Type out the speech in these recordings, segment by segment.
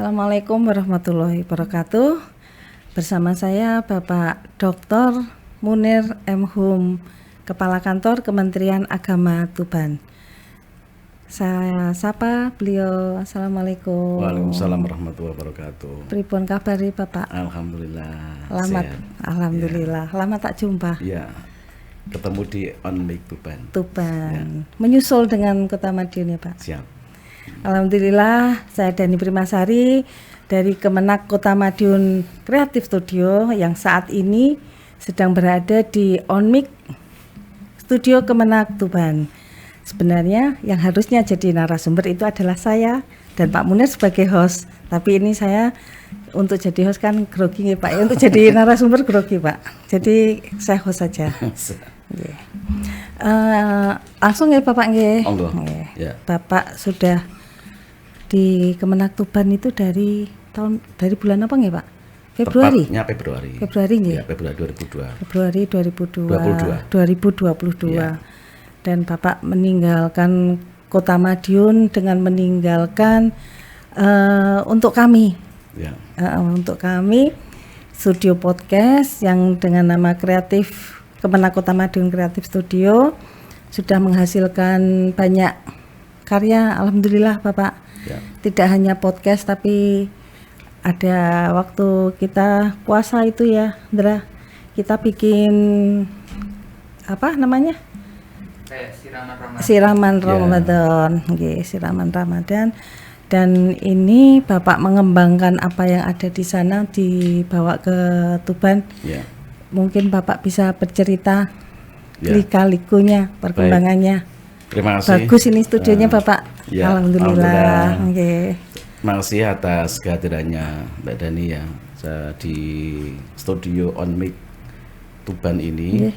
Assalamualaikum warahmatullahi wabarakatuh. Bersama saya Bapak Dr. Munir M. Hum, Kepala Kantor Kementerian Agama Tuban. Saya sapa beliau. Assalamualaikum. Waalaikumsalam warahmatullahi wabarakatuh. Pripun kabari Bapak? Alhamdulillah. Alhamdulillah. Ya. Lama tak jumpa. Iya. Ketemu di OnMik Tuban. Ya. Menyusul dengan Kota Madiun ya Pak. Siap. Alhamdulillah, saya Dani Primasari dari Kemenak Kota Madiun Creative Studio yang saat ini sedang berada di OnMik Studio Kemenak Tuban. Sebenarnya yang harusnya jadi narasumber itu adalah saya dan Pak Munir sebagai host. Tapi ini saya untuk jadi host kan grogi ya Pak. Untuk jadi narasumber grogi Pak. Jadi saya host saja. Langsung ya Bapak nggih. Ya. Bapak sudah di Kemenak Tuban itu dari bulan apa nggih Pak? Februari. Tepatnya Februari. Februari nggih. Ya, Februari 2002. Februari 2022. Ya. Dan Bapak meninggalkan Kota Madiun dengan meninggalkan untuk kami. Ya. Untuk kami studio podcast yang dengan nama Kreatif Kemenak Kota Madiun Creative Studio sudah menghasilkan banyak karya, alhamdulillah Bapak. Ya. Tidak hanya podcast tapi ada waktu kita puasa itu ya, Ndra. Kita bikin apa namanya? Siraman Ramadan. Okay, siraman Ramadan. Dan ini Bapak mengembangkan apa yang ada di sana dibawa ke Tuban. Ya. Mungkin Bapak bisa bercerita lika-likunya, perkembangannya. Terima kasih. Bagus ini studionya Bapak. Ya, Alhamdulillah. Okay. Terima kasih atas kehadirannya Mbak Dani ya di studio OnMik Tuban ini.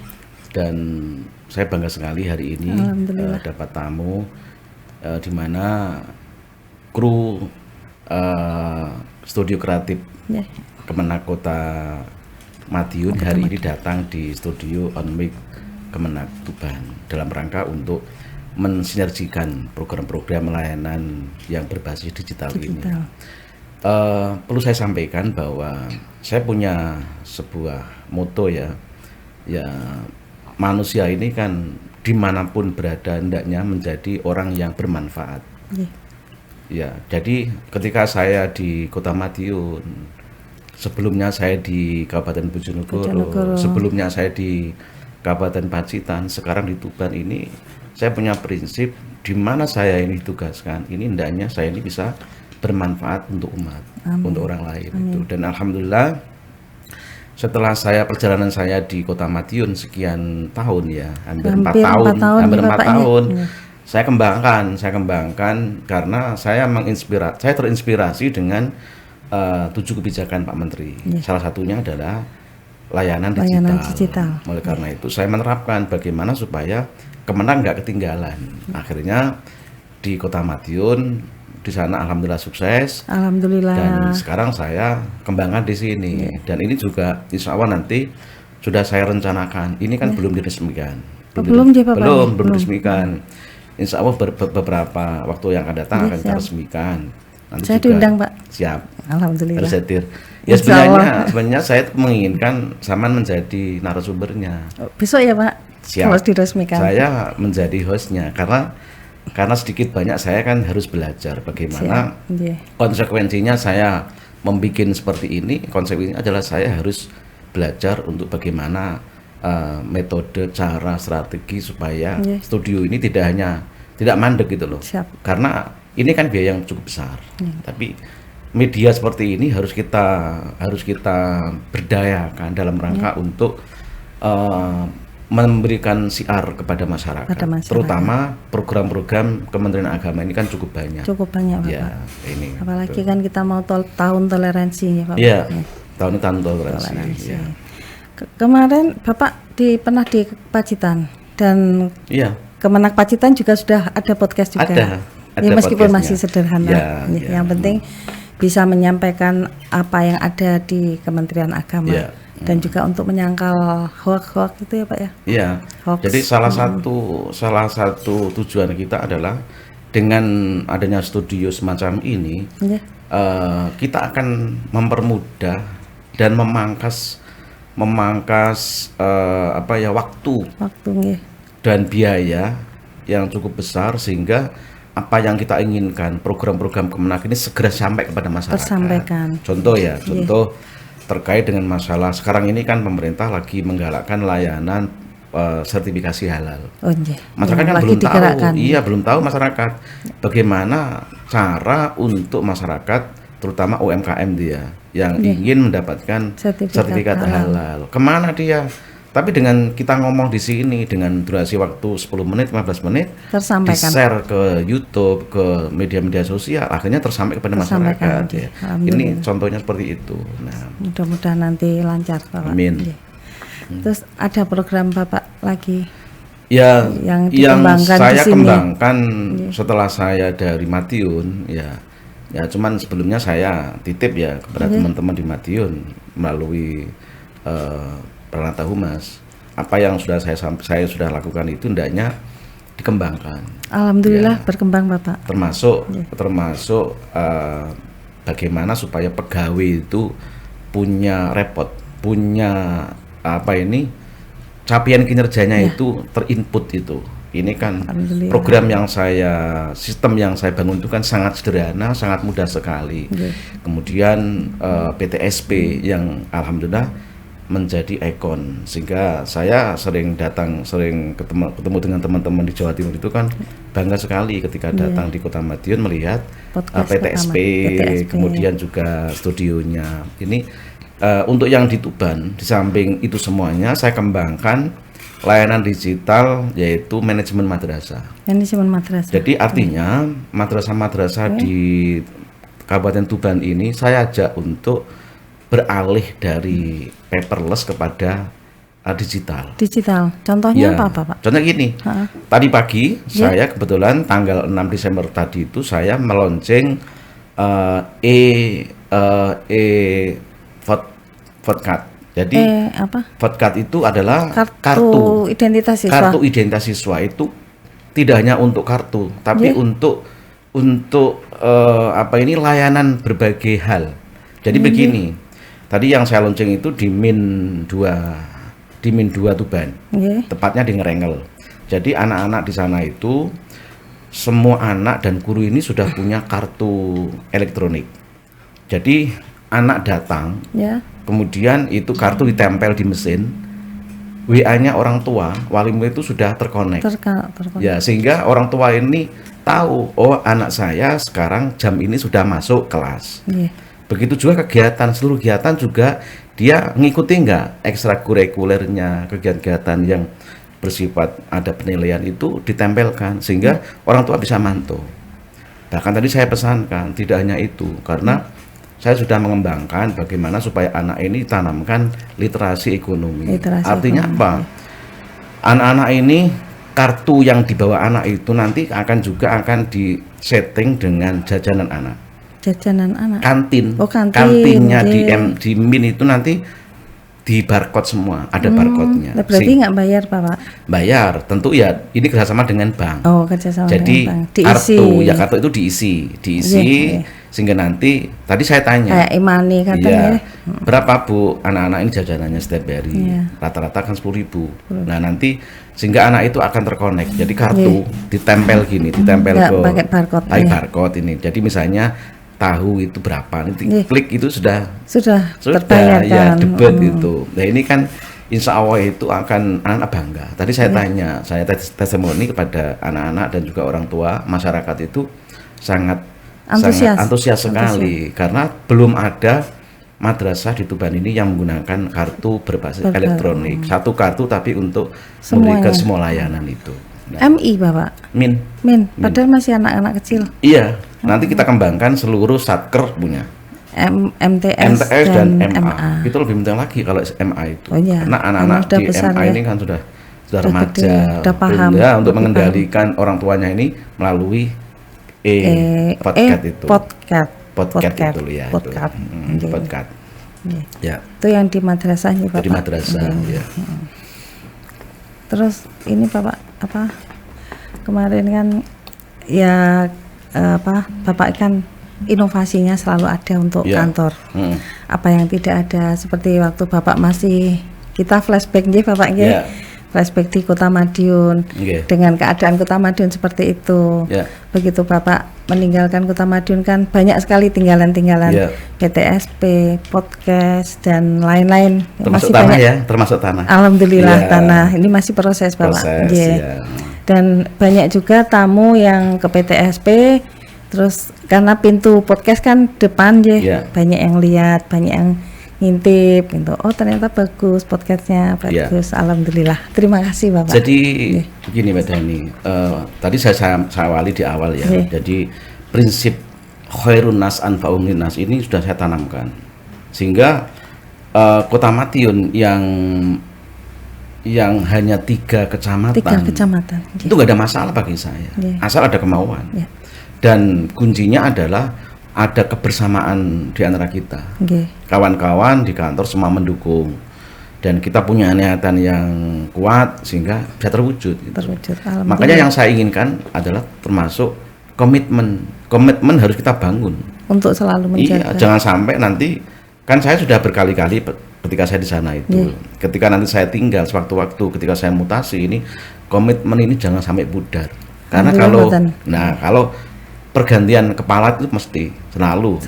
Dan saya bangga sekali hari ini dapat tamu di mana kru studio kreatif Kemenak Kota Madiun hari ini datang di studio OnMik Kemenak Tuban dalam rangka untuk mensinergikan program-program layanan yang berbasis digital. Ini. Perlu saya sampaikan bahwa saya punya sebuah moto ya manusia ini kan dimanapun berada hendaknya menjadi orang yang bermanfaat. Ya, jadi ketika saya di Kota Madiun, sebelumnya saya di Kabupaten Bojonegoro, sebelumnya saya di Kabupaten Pacitan, sekarang di Tuban ini. Saya punya prinsip di mana saya ini ditugaskan, ini hendaknya saya ini bisa bermanfaat untuk umat, untuk orang lain. Itu. Dan alhamdulillah setelah perjalanan saya di Kota Madiun sekian tahun ya, hampir 4 tahun, saya kembangkan karena saya terinspirasi dengan 7 kebijakan Pak Menteri. Salah satunya adalah layanan digital. Oleh karena itu saya menerapkan bagaimana supaya Kemenang nggak ketinggalan. Akhirnya di Kota Madiun di sana alhamdulillah sukses. Alhamdulillah. Dan sekarang saya kembangkan di sini. Dan ini juga insya Allah nanti sudah saya rencanakan. Ini kan belum diresmikan. Belum diresmikan. Insya Allah beberapa waktu yang akan datang akan kita resmikan. Nanti saya diundang Pak. Siap. Alhamdulillah. Tersetir. Ya sebenarnya saya menginginkan Saman menjadi narasumbernya. Besok ya Pak. Siap. Harus diresmikan. Saya menjadi hostnya karena sedikit banyak saya kan harus belajar bagaimana konsekuensinya saya membuat seperti ini. Konsekuensinya adalah saya harus belajar untuk bagaimana metode, cara, strategi supaya studio ini tidak mandek gitu loh. Siap. Karena ini kan biaya yang cukup besar. Tapi media seperti ini harus kita berdayakan dalam rangka untuk memberikan siar kepada masyarakat. Terutama program-program Kementerian Agama ini kan cukup banyak. Bapak. Ya, ini. Apalagi kan kita mau tahun toleransi ya Pak. Iya. Tahun toleransi. Ya. Kemarin Bapak pernah di Pacitan dan Kemenak Pacitan juga sudah ada podcast juga. Ada ya, meskipun masih sederhana. Yang penting bisa menyampaikan apa yang ada di Kementerian Agama. Dan juga untuk menyangkal hoax-hoax itu ya Pak ya. Iya. Jadi salah satu tujuan kita adalah dengan adanya studio semacam ini, Nggih. kita akan mempermudah dan memangkas waktu Waktu nggih. dan biaya yang cukup besar, sehingga apa yang kita inginkan, program-program Kemenak ini segera sampai kepada masyarakat. Tersampaikan. Contoh terkait dengan masalah sekarang ini kan pemerintah lagi menggalakkan layanan sertifikasi halal. Oh nggih. Masyarakat Yang kan lagi belum digerakkan. tahu, belum tahu masyarakat bagaimana cara untuk masyarakat, terutama UMKM dia yang ingin mendapatkan sertifikat halal. Kemana dia? Tapi dengan kita ngomong di sini dengan durasi waktu 10 menit, 15 menit, Tersampaikan. di-share ke YouTube, ke media-media sosial, akhirnya tersampai kepada masyarakat. Ya. Ini contohnya seperti itu. Nah, mudah-mudahan nanti lancar Bapak. Amin. Nggih. Terus ada program Bapak lagi ya yang yang dikembangkan saya di sini. kembangkan setelah saya dari Madiun, ya cuman sebelumnya saya titip ya kepada teman-teman di Madiun melalui Perlantas Humas, apa yang sudah saya sudah lakukan itu hendaknya dikembangkan. Alhamdulillah berkembang Bapak. Termasuk bagaimana supaya pegawai itu punya capaian kinerjanya itu terinput itu. Ini kan program yang sistem yang saya bangun itu kan sangat sederhana, sangat mudah sekali. Kemudian PTSP yang alhamdulillah menjadi ikon, sehingga saya sering ketemu dengan teman-teman di Jawa Timur itu kan bangga sekali ketika datang di Kota Madiun melihat PTSP, kemudian juga studionya. Ini untuk yang di Tuban, di samping itu semuanya saya kembangkan layanan digital, yaitu manajemen madrasah. Manajemen madrasah. Jadi artinya madrasah-madrasah di Kabupaten Tuban ini saya ajak untuk beralih dari paperless kepada digital. Digital. Contohnya apa, Pak? Contohnya gini. Tadi pagi saya kebetulan tanggal 6 Desember tadi itu saya melonceng VOTCAT. Jadi VOTCAT itu adalah kartu identitas siswa. Kartu identitas siswa itu tidak hanya untuk kartu, tapi untuk layanan berbagai hal. Jadi begini. Tadi yang saya lonceng itu di Min 2 Tuban, tepatnya di Ngerengel. Jadi anak-anak di sana itu semua anak dan guru ini sudah punya kartu elektronik. Jadi anak datang, kemudian itu kartu ditempel di mesin, WA-nya orang tua, wali murid itu sudah terkonek. Ya, sehingga orang tua ini tahu, oh anak saya sekarang jam ini sudah masuk kelas. Begitu juga seluruh kegiatan juga dia ngikuti nggak ekstrakurikulernya, kegiatan yang bersifat ada penilaian itu ditempelkan sehingga orang tua bisa mantau. Bahkan tadi saya pesankan tidak hanya itu, karena saya sudah mengembangkan bagaimana supaya anak ini ditanamkan literasi ekonomi. Artinya apa? Anak-anak ini kartu yang dibawa anak itu nanti akan disetting dengan jajanan anak. Kantin. Kantinnya di Min itu nanti di barcode semua, ada barcode-nya. Berarti nggak bayar, Pak? Bayar, tentu ya. Ini kerjasama dengan bank. Oh, kerjasama jadi dengan bank. Kartu itu diisi, sehingga nanti tadi saya tanya. Kayak Imani katanya. Berapa Bu anak-anak ini jajanannya setiap hari? Rata-rata kan 10.000. Nah nanti sehingga anak itu akan terkonek. Jadi kartu ditempel ke barcode ini. Jadi misalnya tahu itu berapa, nanti klik itu sudah terbayarkan. Debit itu. Nah ini kan insya Allah itu akan anak-anak bangga. Tadi saya tanya, saya testimoni kepada anak-anak dan juga orang tua, masyarakat itu sangat antusias sekali karena belum ada madrasah di Tuban ini yang menggunakan kartu berbasis elektronik. Satu kartu tapi untuk memberikan semua layanan itu. MI Bapak? Min. Padahal masih anak-anak kecil. Iya. Nanti kita kembangkan seluruh satker punya. MTS dan MA. Itu lebih penting lagi kalau MA itu. Karena anak-anak di MA ini kan sudah remaja, sudah paham untuk mengendalikan orang tuanya ini melalui podcast itu. Podcast itu ya. Podcast. Ya. Itu yang di madrasahnya Bapak. Di madrasah, ya. Terus ini Bapak kemarin kan ya Bapak kan inovasinya selalu ada untuk kantor. Apa yang tidak ada, seperti waktu Bapak masih, kita flashback nggih Bapak nggih. Flashback di Kota Madiun dengan keadaan Kota Madiun seperti itu. Begitu Bapak meninggalkan Kota Madiun kan banyak sekali tinggalan-tinggalan PTSP, podcast dan lain-lain. Termasuk masih tanah banyak. Termasuk tanah. Alhamdulillah tanah. Ini masih proses Bapak. Dan banyak juga tamu yang ke PTSP. Terus karena pintu podcast kan depan banyak yang lihat, banyak yang ngintip gitu. Oh ternyata bagus podcastnya, bagus. Alhamdulillah. Terima kasih Bapak. Jadi begini Mbak Dani, tadi saya awali di awal ya. Jadi prinsip khairun nas anfa'uhum linnas ini sudah saya tanamkan, sehingga Kota Madiun yang hanya 3 kecamatan, itu nggak ada masalah bagi saya, asal ada kemauan. Dan kuncinya adalah ada kebersamaan di antara kita. Kawan-kawan di kantor semua mendukung, dan kita punya niatan yang kuat sehingga bisa terwujud. Makanya yang saya inginkan adalah termasuk komitmen harus kita bangun untuk selalu menjaga. Jangan sampai nanti, kan saya sudah berkali-kali ketika saya di sana itu, ketika nanti saya tinggal sewaktu-waktu, ketika saya mutasi ini, komitmen ini jangan sampai pudar. Karena kalau pergantian kepala itu mesti selalu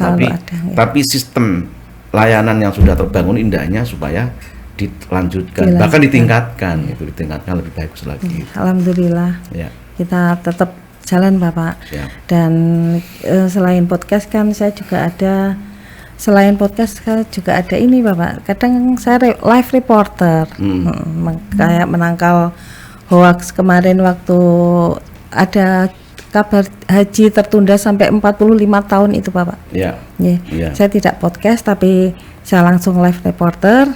tapi sistem layanan yang sudah terbangun indahnya supaya dilanjutkan, bahkan ditingkatkan lebih bagus lagi. Alhamdulillah. Kita tetap jalan Bapak. Dan selain podcast kan saya juga ada ini Bapak. Kadang saya live reporter, kayak menangkal hoax kemarin waktu ada kabar haji tertunda sampai 45 tahun itu Bapak. Saya tidak podcast tapi saya langsung live reporter,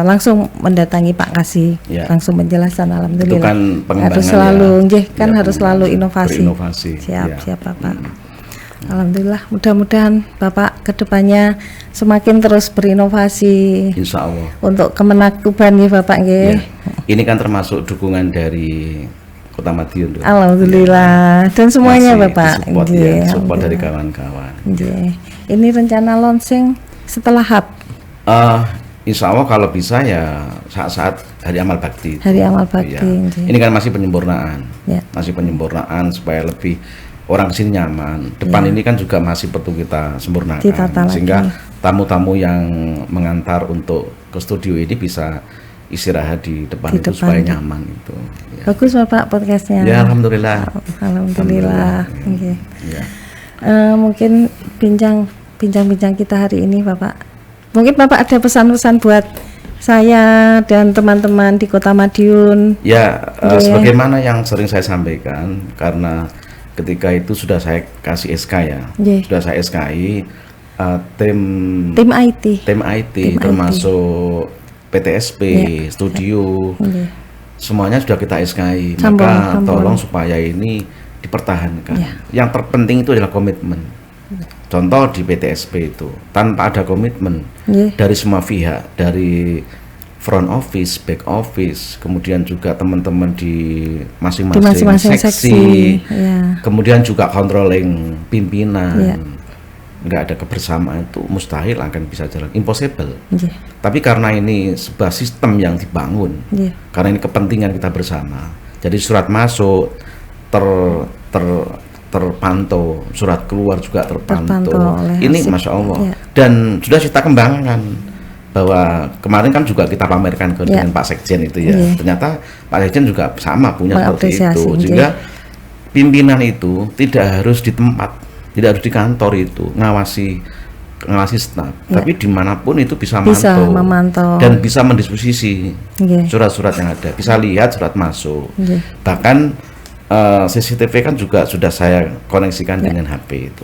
langsung mendatangi Pak Kasih, langsung menjelaskan. Alhamdulillah. Itu kan harus selalu harus selalu inovasi. Siap Bapak. Alhamdulillah, mudah-mudahan Bapak kedepannya semakin terus berinovasi. Insya Allah. Untuk Kemenak Tuban nih Bapak nggih. Ini kan termasuk dukungan dari Kota Madiun. Alhamdulillah. Dan semuanya Bapak. Support dari kawan-kawan. Ini rencana launching setelah hub. Insya Allah kalau bisa ya saat-saat hari amal bakti. Hari amal bakti. Ini kan masih penyempurnaan. Masih penyempurnaan supaya lebih orang kesini nyaman. Depan ini kan juga masih perlu kita sempurnakan, sehingga tamu-tamu yang mengantar untuk ke studio ini bisa istirahat di depan itu supaya nyaman itu. Bagus Bapak podcastnya. Ya Alhamdulillah. Mungkin bincang-bincang kita hari ini Bapak. Mungkin Bapak ada pesan-pesan buat saya dan teman-teman di Kota Madiun. Sebagaimana yang sering saya sampaikan, karena ketika itu sudah saya kasih SK sudah saya SKI tim IT termasuk PTSP, studio, semuanya sudah kita SKI. Maka tolong supaya ini dipertahankan. Yang terpenting itu adalah komitmen. Contoh di PTSP itu, tanpa ada komitmen dari semua pihak, dari front office, back office, kemudian juga teman-teman di masing-masing seksi, kemudian juga controlling pimpinan, nggak ada kebersamaan, itu mustahil akan bisa jalan, impossible. Tapi karena ini sebuah sistem yang dibangun, karena ini kepentingan kita bersama, jadi surat masuk terpantau, surat keluar juga terpantau. Ini Masya Allah. Dan sudah kita kembangkan, bahwa kemarin kan juga kita pamerkan dengan Pak Sekjen itu ternyata Pak Sekjen juga sama punya seperti itu, sehingga pimpinan itu tidak harus di tempat, tidak harus di kantor itu ngawasi staf, tapi dimanapun itu bisa memantau dan bisa mendisposisi surat-surat yang ada, bisa lihat surat masuk. Bahkan CCTV kan juga sudah saya koneksikan dengan HP itu,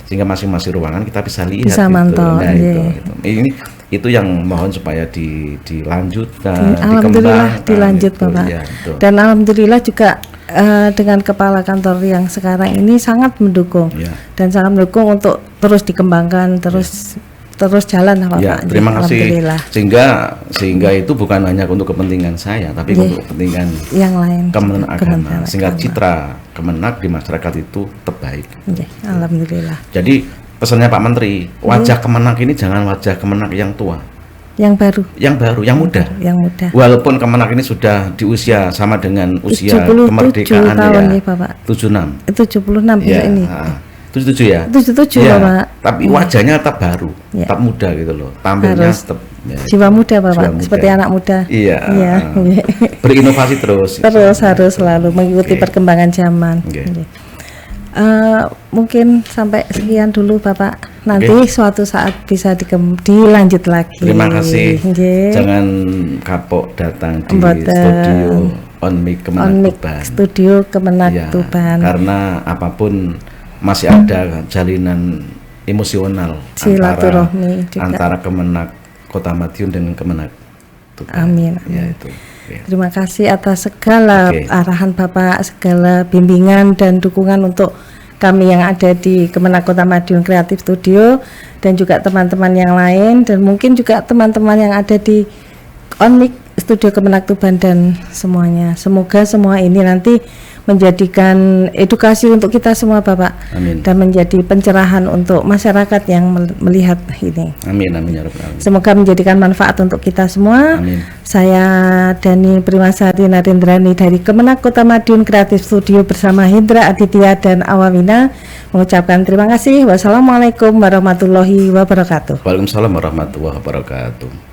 sehingga masing-masing ruangan kita bisa lihat, bisa mantau. Itu yang mohon supaya dilanjutkan, Alhamdulillah dilanjut Bapak. Dan Alhamdulillah juga dengan kepala kantor yang sekarang ini sangat mendukung dan sangat mendukung untuk terus dikembangkan, terus terus jalan Pak. Ya, terima kasih. Sehingga itu bukan hanya untuk kepentingan saya, tapi untuk kepentingan yang lain. Kemenag Agama. Sehingga citra Kemenag di masyarakat itu terbaik. Alhamdulillah. Jadi pesannya Pak Menteri, wajah Kemenag ini jangan wajah Kemenag yang tua. Yang baru, yang muda. Walaupun Kemenag ini sudah di usia sama dengan usia kemerdekaan tahun ya, Bapak. 76. 76 ya, ini. 77 ya. 77 ya, Bapak. Tapi wajahnya tetap baru, tetap muda gitu loh. Tampilnya tetap jiwa muda, Bapak. Seperti anak muda. Iya. Berinovasi terus. Harus selalu mengikuti perkembangan zaman. Mungkin sampai sekian dulu Bapak. Nanti suatu saat bisa dilanjut lagi. Terima kasih. Jangan kapok datang di studio Onmik Kemenag Tuban. Studio Kemenag Tuban. Karena apapun masih ada jalinan emosional antara Kemenag Kota Madiun dengan Kemenag Tuban. Amin. Ya, itu. Terima kasih atas segala arahan Bapak, segala bimbingan dan dukungan untuk kami yang ada di Kemenag Kota Madiun Creative Studio dan juga teman-teman yang lain dan mungkin juga teman-teman yang ada di Onmik Studio Kemenag Tuban dan semuanya. Semoga semua ini nanti menjadikan edukasi untuk kita semua Bapak. Amin. Dan menjadi pencerahan untuk masyarakat yang melihat ini. Amin, amin ya Rabbal Alamin. Semoga menjadikan manfaat untuk kita semua. Amin. Saya Dani Primasari Narendrani dari Kemenag Kota Madiun Creative Studio bersama Hendra Aditya dan Awawina mengucapkan terima kasih. Wassalamualaikum warahmatullahi wabarakatuh. Waalaikumsalam warahmatullahi wabarakatuh.